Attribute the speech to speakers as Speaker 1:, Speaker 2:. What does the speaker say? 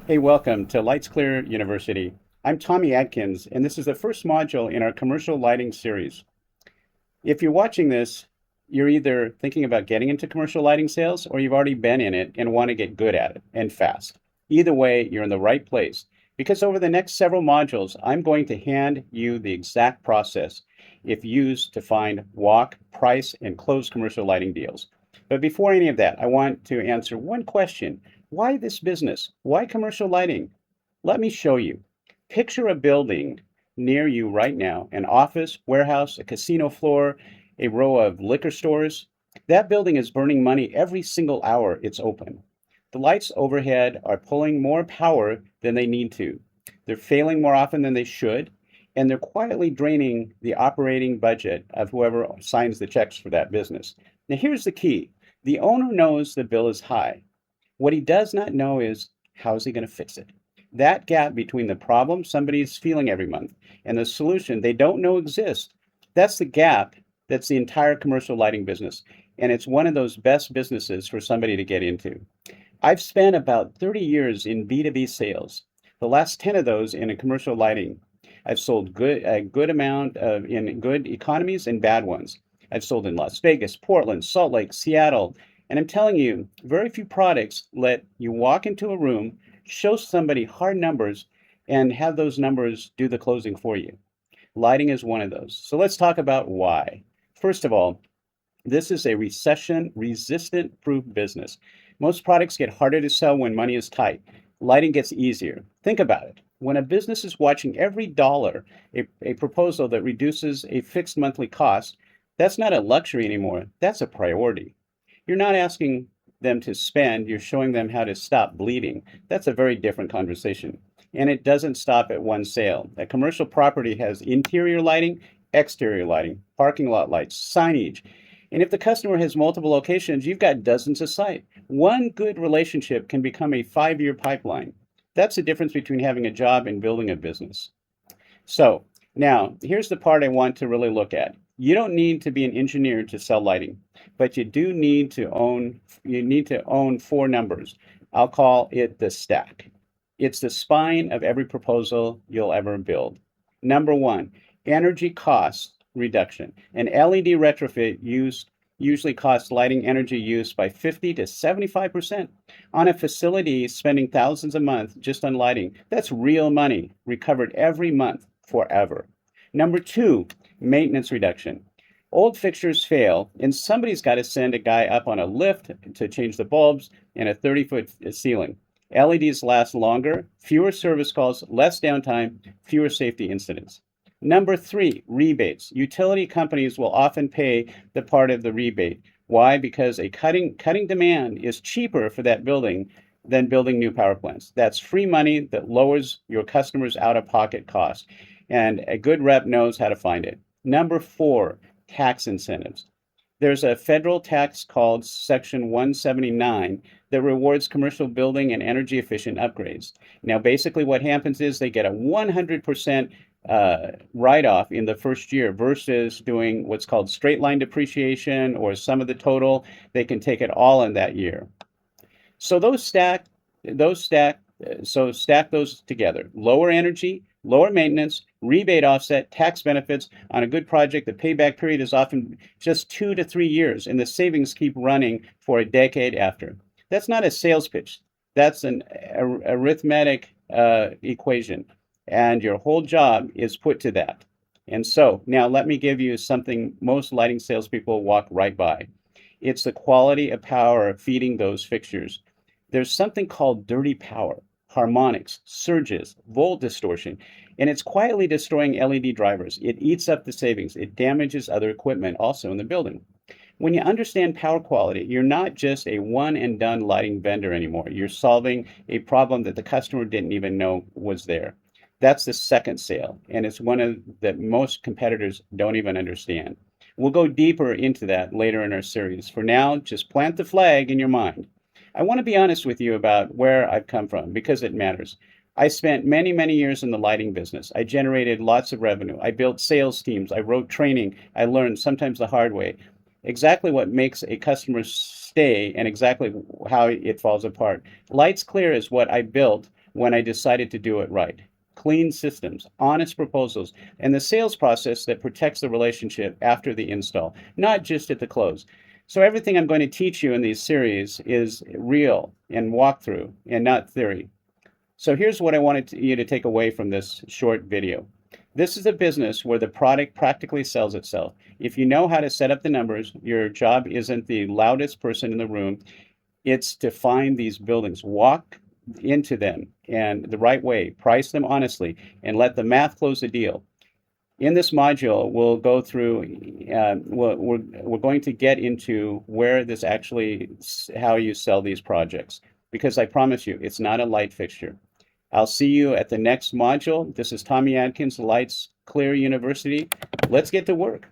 Speaker 1: Hey, welcome to Lights Clear University. I'm Tommy Adkins, and this is the first module in our commercial lighting series. If you're watching this, you're either thinking about getting into commercial lighting sales or you've already been in it and want to get good at it and fast. Either way, you're in the right place because over the next several modules, I'm going to hand you the exact process if used to find, walk, price, and close commercial lighting deals. But before any of that, I want to answer one question. Why this business? Why commercial lighting? Let me show you. Picture a building near you right now, an office, warehouse, a casino floor, a row of liquor stores. That building is burning money every single hour it's open. The lights overhead are pulling more power than they need to. They're failing more often than they should, and they're quietly draining the operating budget of whoever signs the checks for that business. Now, here's the key. The owner knows the bill is high. What he does not know is how is he going to fix it? That gap between the problem somebody's feeling every month and the solution they don't know exists, that's the gap that's the entire commercial lighting business. And it's one of those best businesses for somebody to get into. I've spent about 30 years in B2B sales, the last 10 of those in a commercial lighting. I've sold a good amount in good economies and bad ones. I've sold in Las Vegas, Portland, Salt Lake, Seattle, and I'm telling you, very few products let you walk into a room, show somebody hard numbers, and have those numbers do the closing for you. Lighting is one of those. So let's talk about why. First of all, this is a recession resistant proof business. Most products get harder to sell when money is tight. Lighting gets easier. Think about it. When a business is watching every dollar, a proposal that reduces a fixed monthly cost, that's not a luxury anymore. That's a priority. You're not asking them to spend, you're showing them how to stop bleeding. That's a very different conversation. And it doesn't stop at one sale. A commercial property has interior lighting, exterior lighting, parking lot lights, signage. And if the customer has multiple locations, you've got dozens of sites. One good relationship can become a 5-year pipeline. That's the difference between having a job and building a business. So now here's the part I want to really look at. You don't need to be an engineer to sell lighting, but you need to own four numbers. I'll call it the stack. It's the spine of every proposal you'll ever build. Number one, energy cost reduction. An LED retrofit usually costs lighting energy use by 50 to 75% on a facility spending thousands a month just on lighting. That's real money recovered every month forever. Number two, maintenance reduction. Old fixtures fail, and somebody's got to send a guy up on a lift to change the bulbs in a 30-foot ceiling. LEDs last longer, fewer service calls, less downtime, fewer safety incidents. Number three, rebates. Utility companies will often pay the part of the rebate. Why? Because a cutting demand is cheaper for that building than building new power plants. That's free money that lowers your customers' out-of-pocket costs. And a good rep knows how to find it. Number four, tax incentives. There's a federal tax called Section 179 that rewards commercial building and energy efficient upgrades. Now, basically, what happens is they get a 100% write off in the first year versus doing what's called straight line depreciation or some of the total. They can take it all in that year. So those stack, so stack those together. Lower energy, lower maintenance, rebate offset, tax benefits on a good project. The payback period is often just 2 to 3 years, and the savings keep running for a decade after. That's not a sales pitch. That's an arithmetic equation, and your whole job is put to that. And so now let me give you something most lighting salespeople walk right by. It's the quality of power feeding those fixtures. There's something called dirty power, harmonics, surges, volt distortion, and it's quietly destroying LED drivers. It eats up the savings. It damages other equipment also in the building. When you understand power quality, you're not just a one and done lighting vendor anymore. You're solving a problem that the customer didn't even know was there. That's the second sale, and it's one of that most competitors don't even understand. We'll go deeper into that later in our series. For now, just plant the flag in your mind. I want to be honest with you about where I've come from because it matters. I spent many, many years in the lighting business. I generated lots of revenue. I built sales teams. I wrote training. I learned sometimes the hard way exactly what makes a customer stay and exactly how it falls apart. Lights Clear is what I built when I decided to do it right. Clean systems, honest proposals, and the sales process that protects the relationship after the install, not just at the close. So everything I'm going to teach you in these series is real and walkthrough and not theory. So here's what I wanted you to take away from this short video. This is a business where the product practically sells itself. If you know how to set up the numbers, your job isn't the loudest person in the room. It's to find these buildings, walk into them and the right way, price them honestly, and let the math close the deal. In this module, we'll go through, we're going to get into where this actually, how you sell these projects, because I promise you, it's not a light fixture. I'll see you at the next module. This is Tommy Adkins, Lights Clear University. Let's get to work.